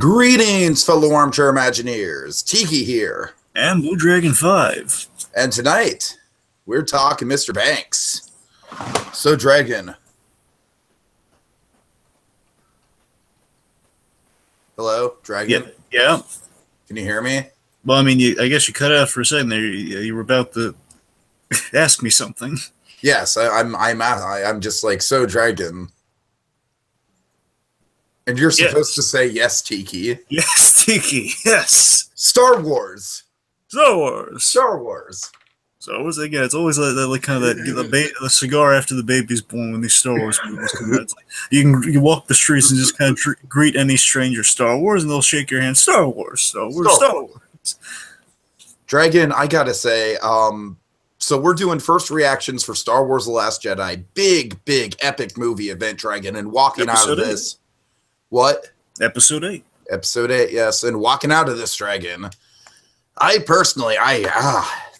Greetings, fellow armchair Imagineers. Tiki here. And BlueDragonFive. And tonight, we're talking Mr. Banks. So, Dragon. Hello, Dragon? Yeah. Can you hear me? Well, I mean, I guess you cut out for a second there. You were about to ask me something. Yes, I'm just like, so, Dragon. And you're supposed to say yes, Tiki. Yes, Tiki. Yes. Star Wars. Star Wars. Star Wars. So again, it's always like kind of the cigar after the baby's born when these Star Wars movies come out. It's like you walk the streets and just kind of greet any stranger Star Wars, and they'll shake your hand. Star Wars. Star Wars. Dragon, I gotta say, so we're doing first reactions for Star Wars: The Last Jedi. Big epic movie event, Dragon, and walking out of this. What? Episode 8. Episode 8, yes. And walking out of this, Dragon, I personally,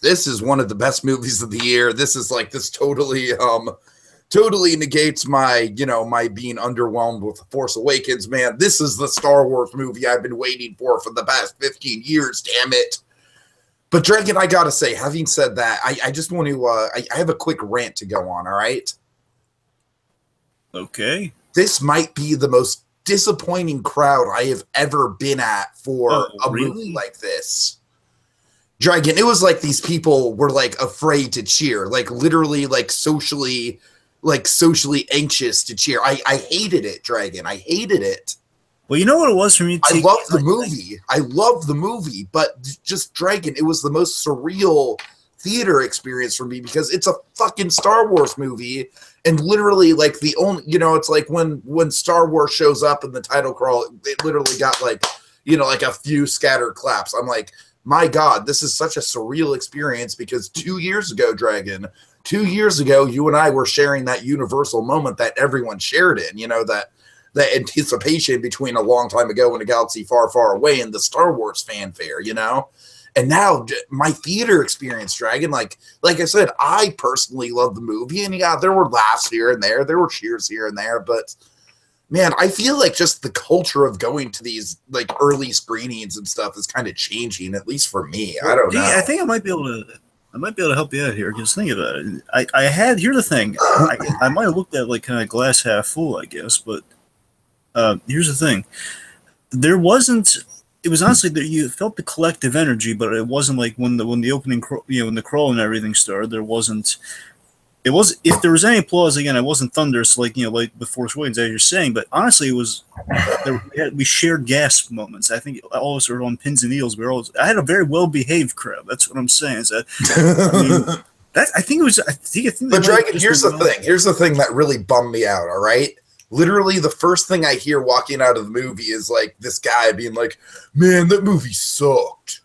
this is one of the best movies of the year. This is like, this totally negates my, my being underwhelmed with The Force Awakens, man. This is the Star Wars movie I've been waiting for the past 15 years, damn it. But Dragon, I gotta say, having said that, I just want to, I have a quick rant to go on, all right? Okay. This might be the most disappointing crowd I have ever been at for a movie like this. Dragon, it was like these people were like afraid to cheer, like literally like socially anxious to cheer. I hated it, Dragon. I hated it. Well, you know what it was for me? I love the movie. I love the movie, but just Dragon, it was the most surreal theater experience for me because it's a fucking Star Wars movie. And literally, like, the only, it's like when Star Wars shows up in the title crawl, it literally got, like, like a few scattered claps. I'm like, my God, this is such a surreal experience because 2 years ago, Dragon, 2 years ago, you and I were sharing that universal moment that everyone shared in, that anticipation between a long time ago in a galaxy far, far away and the Star Wars fanfare, And now my theater experience, Dragon, like I said, I personally love the movie. And yeah, there were laughs here and there. There were cheers here and there. But, man, I feel like just the culture of going to these, like, early screenings and stuff is kind of changing, at least for me. I don't know. I think I might be able to help you out here. Because think about it. Here's the thing. I might have looked at, like, kind of glass half full, I guess. But here's the thing. It was honestly that you felt the collective energy, but it wasn't like when the opening, when the crawl and everything started. There wasn't. It was, if there was any applause, again, it wasn't thunderous like like the Force Awakens, as you're saying. But honestly, it was. We shared gasp moments. I think all of us were on pins and needles. I had a very well behaved crowd. That's what I'm saying. Is that, I think it was. I think. But Dragon, here's the thing. Here's the thing that really bummed me out. All right. Literally, the first thing I hear walking out of the movie is, like, this guy being like, man, that movie sucked.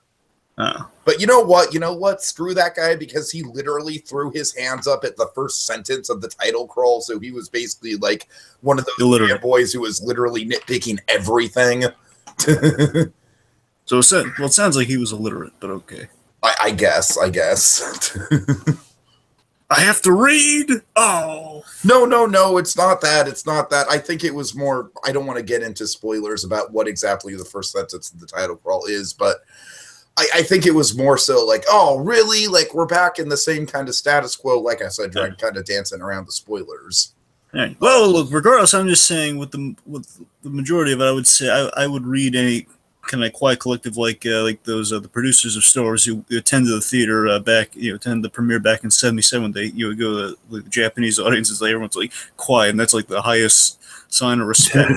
But you know what? Screw that guy, because he literally threw his hands up at the first sentence of the title crawl, so he was basically, like, one of those boys who was literally nitpicking everything. So it sounds like he was illiterate, but okay. I guess. I have to read. Oh no, it's not that. It's not that. I think it was more. I don't want to get into spoilers about what exactly the first sentence of the title crawl is, but I think it was more so like, oh, really? Like, we're back in the same kind of status quo. Like I said, kind of dancing around the spoilers. Right. Well, look. Regardless, I'm just saying with the majority of it, I would say I would read any kind of quiet collective like those the producers of Star Wars who attended the theater back, attended the premiere back in '77. They would go to the Japanese audiences, like everyone's like quiet, and that's like the highest sign of respect.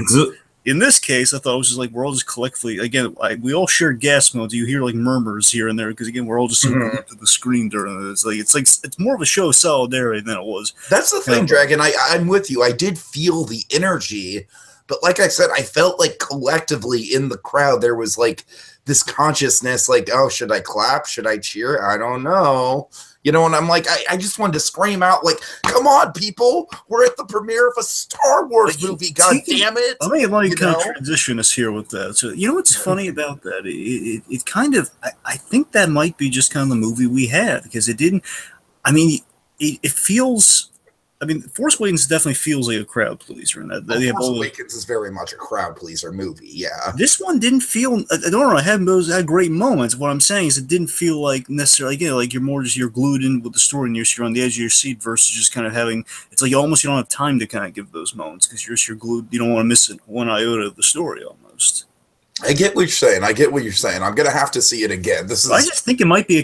In this case, I thought it was just like we're all just collectively, again, we all share gas modes. You hear like murmurs here and there because, again, we're all just glued to the screen during this. It's more of a show of solidarity than it was. That's the thing, Dragon. I'm with you. I did feel the energy. But like I said, I felt like collectively in the crowd, there was like this consciousness, like, oh, should I clap? Should I cheer? I don't know. And I'm like, I just wanted to scream out, like, come on, people. We're at the premiere of a Star Wars movie. God damn it. Let me kind of transition us here with that. So, what's funny about that? It kind of, I think that might be just kind of the movie we had because it didn't, it feels I mean, Force Awakens definitely feels like a crowd pleaser, and that they have Force all. Awakens is very much a crowd pleaser movie. Yeah. This one didn't feel. I don't know. Had great moments. What I'm saying is, it didn't feel like necessarily. Again, like you're glued in with the story, and you're on the edge of your seat versus just kind of having. It's like you don't have time to kind of give those moments because you're glued. You don't want to miss it one iota of the story almost. I get what you're saying. I'm gonna have to see it again. I just think it might be I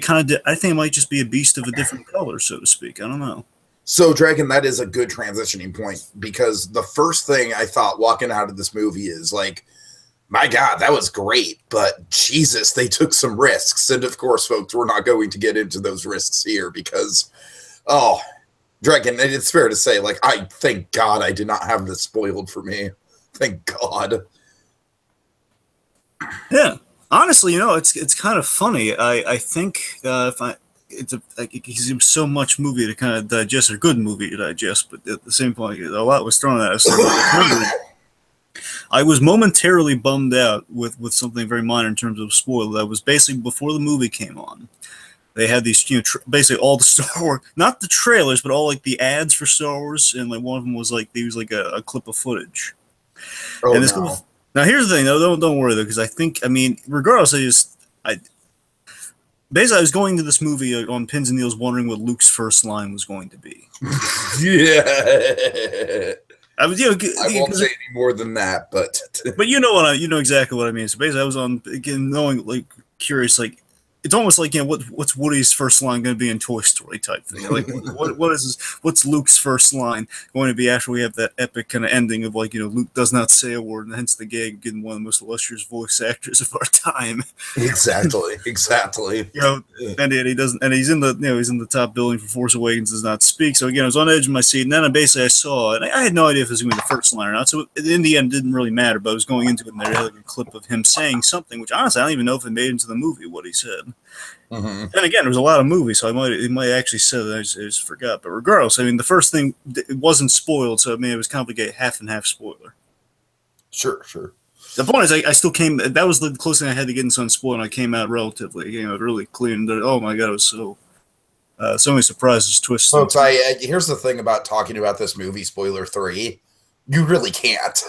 think it might just be a beast of a different color, so to speak. I don't know. So, Dragon, that is a good transitioning point because the first thing I thought walking out of this movie is like, my God, that was great, but Jesus, they took some risks. And of course, folks, we're not going to get into those risks here because, oh, Dragon, it's fair to say, like, I thank God I did not have this spoiled for me. Thank God. Yeah. Honestly, it's kind of funny. I think if I it's so much movie to kind of digest, or good movie to digest, but at the same point, a lot was thrown at us. I was momentarily bummed out with something very minor in terms of spoiler. That was basically before the movie came on. They had these, basically all the Star Wars, not the trailers, but all like the ads for Star Wars, and like one of them was like they was like a clip of footage. Oh, and this no. Now here's the thing, though. Don't worry though, because I mean, regardless, basically, I was going to this movie on pins and needles, wondering what Luke's first line was going to be. Yeah. I was, I won't say any more than that, but you know exactly what I mean. So basically, I was on again, knowing like curious, like it's almost like what's Woody's first line going to be in Toy Story type thing. Like what's Luke's first line going to be after we have that epic kind of ending of like Luke does not say a word, and hence the gag getting one of the most illustrious voice actors of our time. Exactly. And he doesn't, and he's in the top building for Force Awakens, does not speak. So again, I was on the edge of my seat, and then I saw it. I had no idea if it was going to be the first line or not. So in the end, it didn't really matter. But I was going into it, and there had like a clip of him saying something, which honestly I don't even know if it made it into the movie what he said. Mm-hmm. And again, there was a lot of movies, so it might actually said it. I just forgot. But regardless, I mean, the first thing, it wasn't spoiled, so I mean, it was complicated, half and half spoiler. Sure. The point is, I still came. That was the closest thing I had to getting something spoiled, and I came out relatively, really clean. Oh my God, it was so many surprises, twists. Folks, here's the thing about talking about this movie, spoiler 3. You really can't.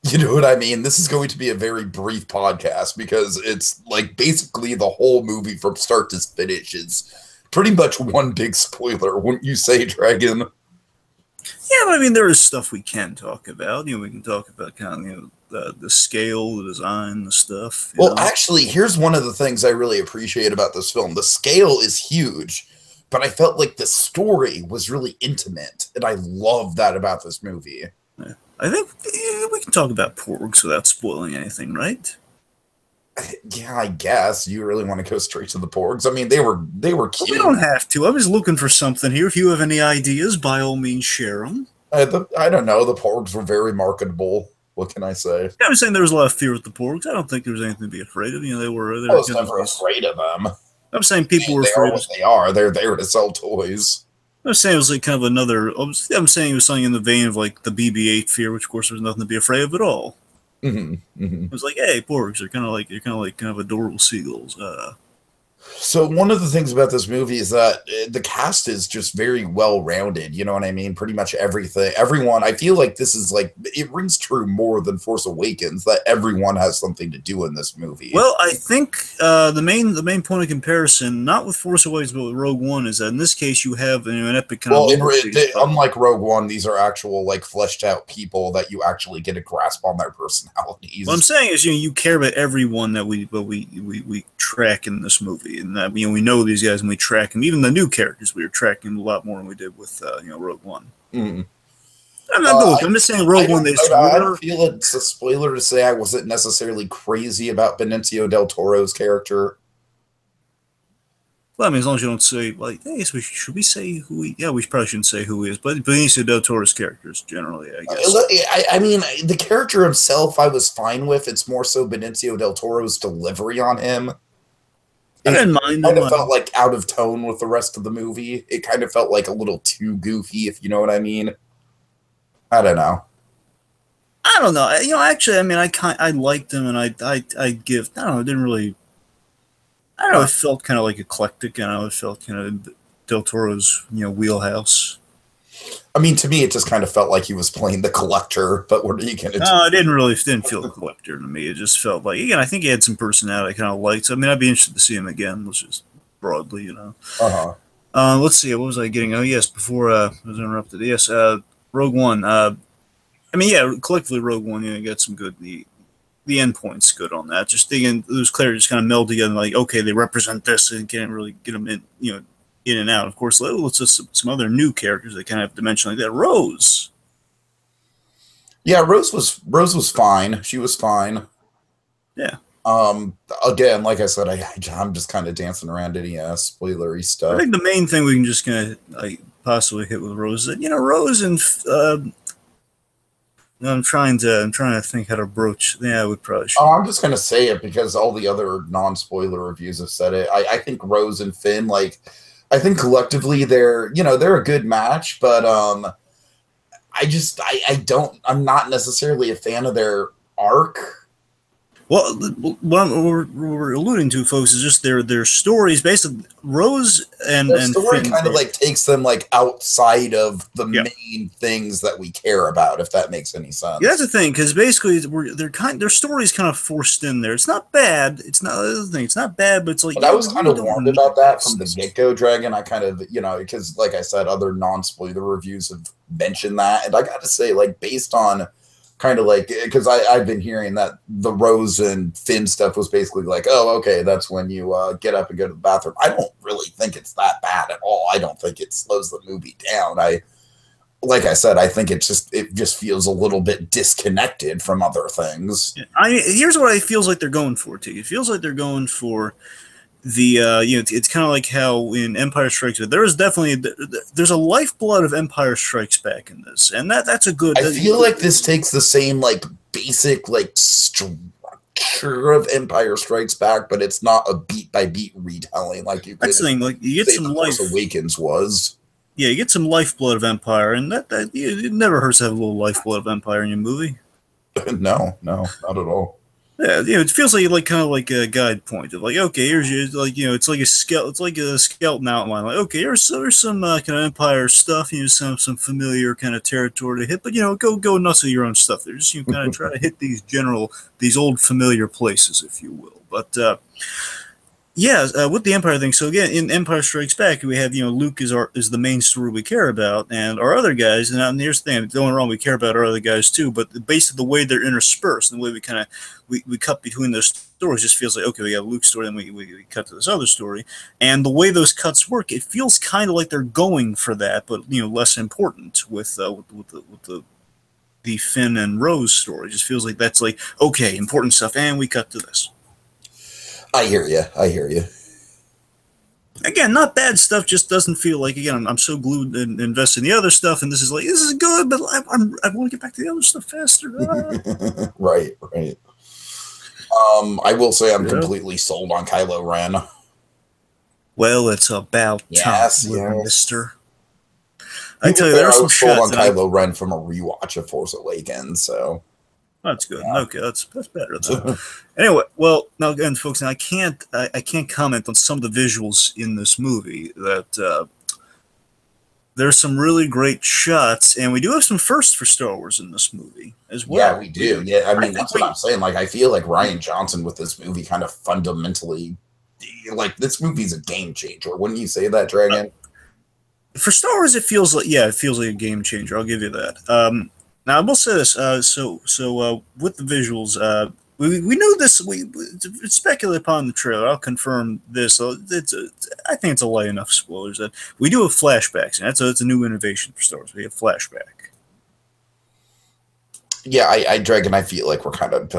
You know what I mean? This is going to be a very brief podcast because it's like basically the whole movie from start to finish is pretty much one big spoiler, wouldn't you say, Dragon? Yeah, but I mean, there is stuff we can talk about. We can talk about kind of the scale, the design, the stuff. Well, actually, here's one of the things I really appreciate about this film. The scale is huge, but I felt like the story was really intimate, and I love that about this movie. Yeah. I think we can talk about porgs without spoiling anything, right? Yeah, I guess. You really want to go straight to the porgs? I mean, they were cute. Well, we don't have to. I was looking for something here. If you have any ideas, by all means, share them. I don't know. The porgs were very marketable. What can I say? Yeah, I'm saying there was a lot of fear with the porgs. I don't think there was anything to be afraid of. They were. I was never afraid of them. I'm saying people were afraid. They are what they are. They're there to sell toys. I'm saying it was like kind of another. I'm saying it was something in the vein of like the BB-8 fear, which of course there's nothing to be afraid of at all. Mm-hmm. Mm-hmm. It was like, hey, porgs, you're kind of adorable seagulls. So one of the things about this movie is that the cast is just very well rounded. You know what I mean? Pretty much everyone. I feel like this is like it rings true more than Force Awakens that everyone has something to do in this movie. Well, I think the main point of comparison, not with Force Awakens but with Rogue One, is that in this case you have an epic kind of. Unlike Rogue One, these are actual like fleshed out people that you actually get a grasp on their personalities. What I'm saying is, you care about everyone that we track in this movie. And that we know these guys and we track them. Even the new characters we were tracking a lot more than we did with Rogue One. Mm. I'm just saying Rogue One. I don't feel it's a spoiler to say I wasn't necessarily crazy about Benicio del Toro's character. Well, I mean, as long as you don't say like, hey, so should we say who he? Yeah, we probably shouldn't say who he is. But Benicio del Toro's characters generally, I guess. I mean, the character himself, I was fine with. It's more so Benicio del Toro's delivery on him. I didn't mind. It kind of felt like out of tone with the rest of the movie. It kind of felt like a little too goofy, if you know what I mean. I don't know. I don't know. Actually, I mean, I liked him, and I give. I don't know. It didn't really. I don't know. It felt kind of like eclectic, and it felt kind of Del Toro's wheelhouse. I mean, to me, it just kind of felt like he was playing the collector. But what are you gonna do? No, it didn't feel collector to me. It just felt like, again, I think he had some personality I kind of liked. So, I mean, I'd be interested to see him again. Let's just broadly, you know. Uh-huh. Let's see. What was I getting? Oh, yes. Before I was interrupted. Yes. Rogue One. I mean, yeah. Collectively, Rogue One. You know, got some good. The endpoint's good on that. Just thinking those characters kind of meld together. Like, okay, they represent this, and can't really get them in. You know, in and out. Of course, let's just some other new characters that kind of have dimension like that. Rose. Yeah, Rose was fine. She was fine. Yeah. Again, like I said, I'm just kind of dancing around any spoilery I stuff. think the main thing we can just kind of possibly hit with Rose is that, you know, Rose and I'm trying to think how to broach. Yeah, I would probably. Oh, I'm just gonna say it because all the other non-spoiler reviews have said it. I think Rose and Finn, like, I think collectively they're a good match, but I'm not necessarily a fan of their arc. Well, what we're alluding to, folks, is just their stories. Basically, Rose and story Finn kind of like takes them like outside of the Yeah. main things that we care about, if that makes any sense. Yeah, that's the thing, because basically their stories kind of forced in there. It's not bad. It's not the thing. It's not bad, but it's like. But I was kind of warned about that from the get-go, Dragon. I kind of, because like I said, other non-spoiler reviews have mentioned that, and I got to say, like, based on kind of like, because I've been hearing that the Rose and Finn stuff was basically like, oh, okay, that's when you get up and go to the bathroom. I don't really think it's that bad at all. I don't think it slows the movie down. Like I said, I think it just feels a little bit disconnected from other things. Here's what it feels like they're going for, T. It feels like they're going for the it's kind of like how in Empire Strikes Back there's a lifeblood of Empire Strikes Back in this, and that's a good. I feel like this takes the same like basic like structure of Empire Strikes Back, but it's not a beat by beat retelling like you could. That's the thing, like you get some life. Force Awakens was. Yeah, you get some lifeblood of Empire, and that it never hurts to have a little lifeblood of Empire in your movie. No, not at all. Yeah, it feels like kind of like a guide point of like, okay, here's your it's like a skeleton outline. Like, okay, there's some kind of Empire stuff, some familiar kind of territory to hit, but go nuts with your own stuff. There, just kind of try to hit these old familiar places, if you will. But with the Empire thing. So again, in Empire Strikes Back, we have Luke is the main story we care about, and our other guys. And here's the thing: going wrong, we care about our other guys too. But based on the way they're interspersed, and the way we cut between those stories, just feels like, okay, we got Luke's story, then we cut to this other story, and the way those cuts work, it feels kind of like they're going for that, but less important with the Finn and Rose story. It just feels like that's like, okay, important stuff, and we cut to this. I hear you. Again, not bad stuff. Just doesn't feel like. Again, I'm so glued and invested in the other stuff, and this is good, but I want to get back to the other stuff faster. Right. I will say I'm completely sold on Kylo Ren. Well, it's about time, Mister. I tell you, there are some shots. I was sold on Kylo I Ren from a rewatch of Force Awakens, so. That's good. Yeah. Okay, that's better though. Anyway, well, now again, folks, I can't comment on some of the visuals in this movie. That there's some really great shots, and we do have some firsts for Star Wars in this movie as well. Yeah, we do. Yeah, I mean that's what I'm saying. Like, I feel like Rian Johnson with this movie kind of fundamentally, like, this movie's a game changer. Wouldn't you say that, Dragon? For Star Wars, it feels like a game changer. I'll give you that. Now, I will say this. So with the visuals, we know this. It's speculated upon the trailer. I'll confirm this. I think it's a light enough spoilers that we do have flashbacks, and that's a new innovation for Star Wars. We have flashback. Yeah, Dragon, I feel like we're kind of.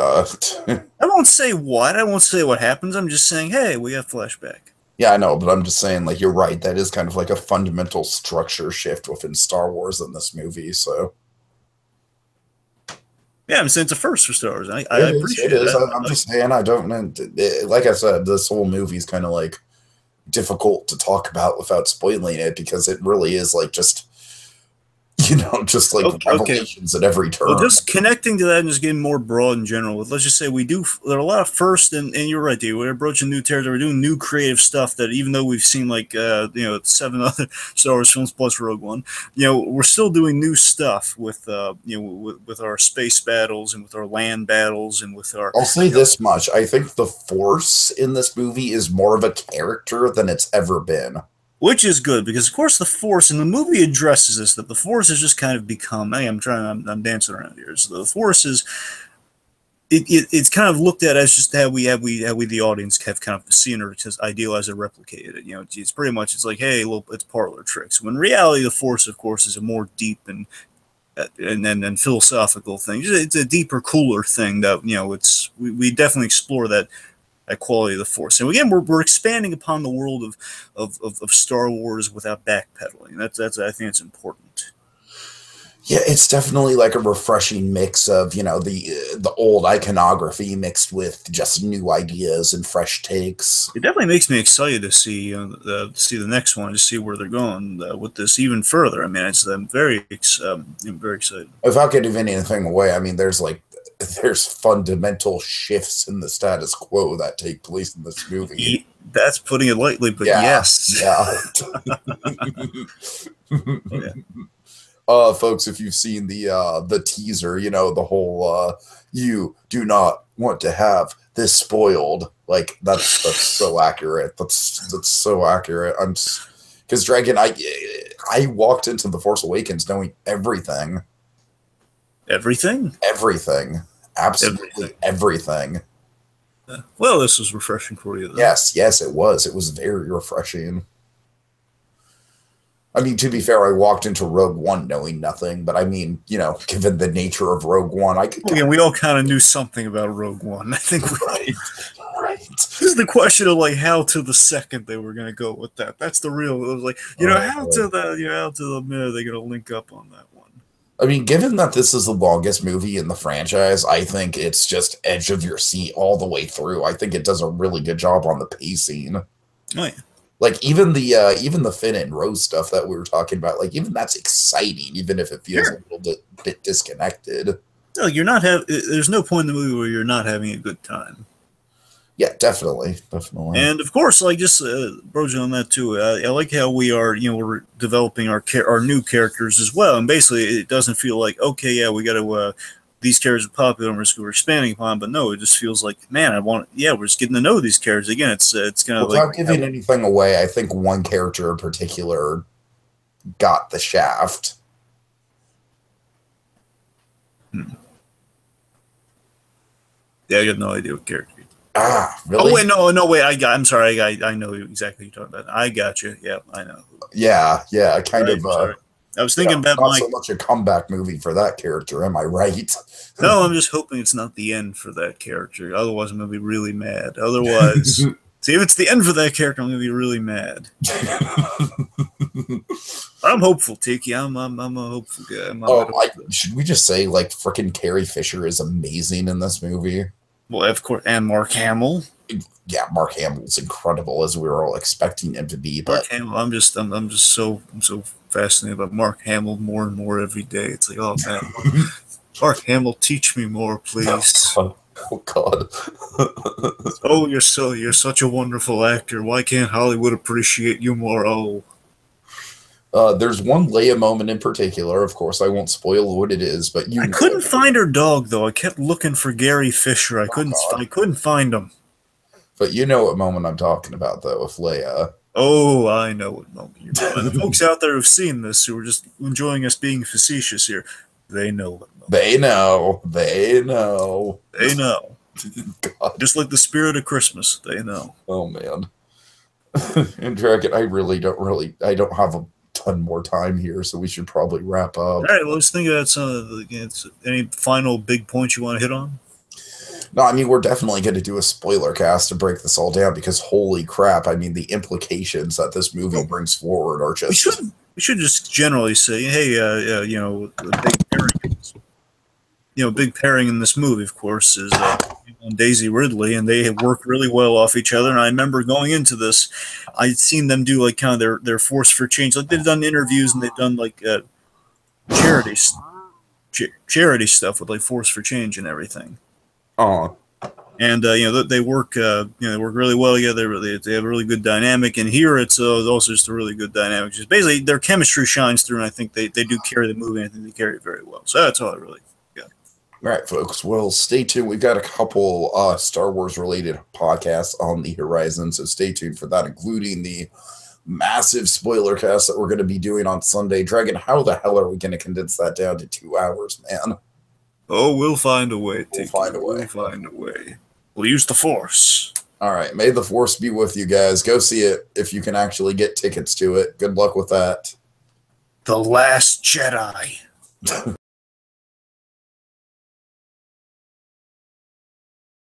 I won't say what. I won't say what happens. I'm just saying, hey, we have flashback. Yeah, I know, but I'm just saying, like, you're right. That is kind of like a fundamental structure shift within Star Wars in this movie. So. Yeah, I'm saying it's a first for Star Wars. I appreciate that. I'm just saying, I don't know. Like I said, this whole movie is kind of like difficult to talk about without spoiling it because it really is like just, just like Okay. revelations at every turn. Well, just connecting to that and just getting more broad in general. Let's just say there are a lot of first, and you're right, dude. We're approaching new territory. We're doing new creative stuff that even though we've seen like 7 other Star Wars films plus Rogue One, we're still doing new stuff with with our space battles and with our land battles and with our. I'll say this much: I think the Force in this movie is more of a character than it's ever been. Which is good because, of course, the Force and the movie addresses this that the Force has just kind of become. Hey, I'm dancing around here. So the Force is it's kind of looked at as just how we the audience have kind of seen or just idealized or replicated it. It's pretty much it's like, hey, look, it's parlor tricks. When in reality, the Force, of course, is a more deep and philosophical thing. It's a deeper, cooler thing that we definitely explore that quality of the Force. And again, we're expanding upon the world of Star Wars without backpedaling. That's I think it's important. Yeah, it's definitely like a refreshing mix of the old iconography mixed with just new ideas and fresh takes. It definitely makes me excited to see the next one, to see where they're going with this even further. I mean, I'm very excited. Without giving anything away, I mean, there's fundamental shifts in the status quo that take place in this movie. That's putting it lightly, but yes. Yeah. Yeah. Folks, if you've seen the teaser, the whole you do not want to have this spoiled. Like that's so accurate. That's so accurate. Because Dragon, I walked into The Force Awakens knowing everything. Everything? Everything. Absolutely everything. Well, this was refreshing for you, though. Yes, it was. It was very refreshing. I mean, to be fair, I walked into Rogue One knowing nothing, but I mean, given the nature of Rogue One, I could. Again, we all kind of knew something about Rogue One. I think right. This is the question of like how to the second they were going to go with that. That's the real. It was like how to the minute are they going to link up on that one. I mean, given that this is the longest movie in the franchise, I think it's just edge of your seat all the way through. I think it does a really good job on the pacing. Oh yeah. Like even the Finn and Rose stuff that we were talking about, like even that's exciting, even if it feels a little bit disconnected. No, there's no point in the movie where you're not having a good time. Yeah, definitely. And of course, like just broaching on that too, I like how we are, we're developing our new characters as well. And basically, it doesn't feel like, okay, yeah, we got to these characters are popular and we're expanding upon, but no, it just feels like, man, we're just getting to know these characters again. It's kind of without giving anything away. I think one character in particular got the shaft. Yeah, I got no idea what character. Really? Oh wait, no, wait. I'm sorry. I know exactly what you're talking about. I got you. Yeah, I know. Yeah, kind of. Sorry. I was thinking about not so much a comeback movie for that character. Am I right? No, I'm just hoping it's not the end for that character. Otherwise, I'm gonna be really mad. Otherwise, see, if it's the end for that character, I'm gonna be really mad. I'm hopeful, Tiki. I'm a hopeful guy. Should we just say like frickin' Carrie Fisher is amazing in this movie? Well, of course, and Mark Hamill. Yeah, Mark Hamill's incredible as we were all expecting him to be. But Mark Hamill, I'm just so fascinated by Mark Hamill more and more every day. It's like, oh man, Mark Hamill, teach me more, please. Oh God. Oh, you're such a wonderful actor. Why can't Hollywood appreciate you more? Oh. There's one Leia moment in particular. Of course, I won't spoil what it is, but I couldn't find her dog though. I kept looking for Gary Fisher. I couldn't find him. But you know what moment I'm talking about, though, with Leia. Oh, I know what moment you're talking about. The folks out there who've seen this, who are just enjoying us being facetious here, they know what moment. They know. They know. They know. God. Just like the spirit of Christmas, they know. Oh man. And Dragon, I don't have a ton more time here, so we should probably wrap up. All right, well, let's think about any final big points you want to hit on. No, I mean, we're definitely going to do a spoiler cast to break this all down because holy crap, I mean, the implications that this movie brings forward are just... We should just generally say, hey, big pairing in this movie, of course, is Daisy Ridley, and they work really well off each other. And I remember going into this, I'd seen them do like kind of their force for change. Like they've done interviews and they've done like charity charity stuff with like Force for Change and everything. Oh. And they work they work really well together. They have a really good dynamic, and here it's also just a really good dynamic. Just basically their chemistry shines through, and I think they do carry the movie. And I think they carry it very well. So that's all I really got. All right, folks. Well, stay tuned. We've got a couple Star Wars related podcasts on the horizon, so stay tuned for that, including the massive spoiler cast that we're going to be doing on Sunday. Dragon, how the hell are we going to condense that down to 2 hours, man? Oh, we'll find a way. We'll find a way. We'll find a way. We'll use the Force. All right. May the Force be with you guys. Go see it if you can actually get tickets to it. Good luck with that. The Last Jedi.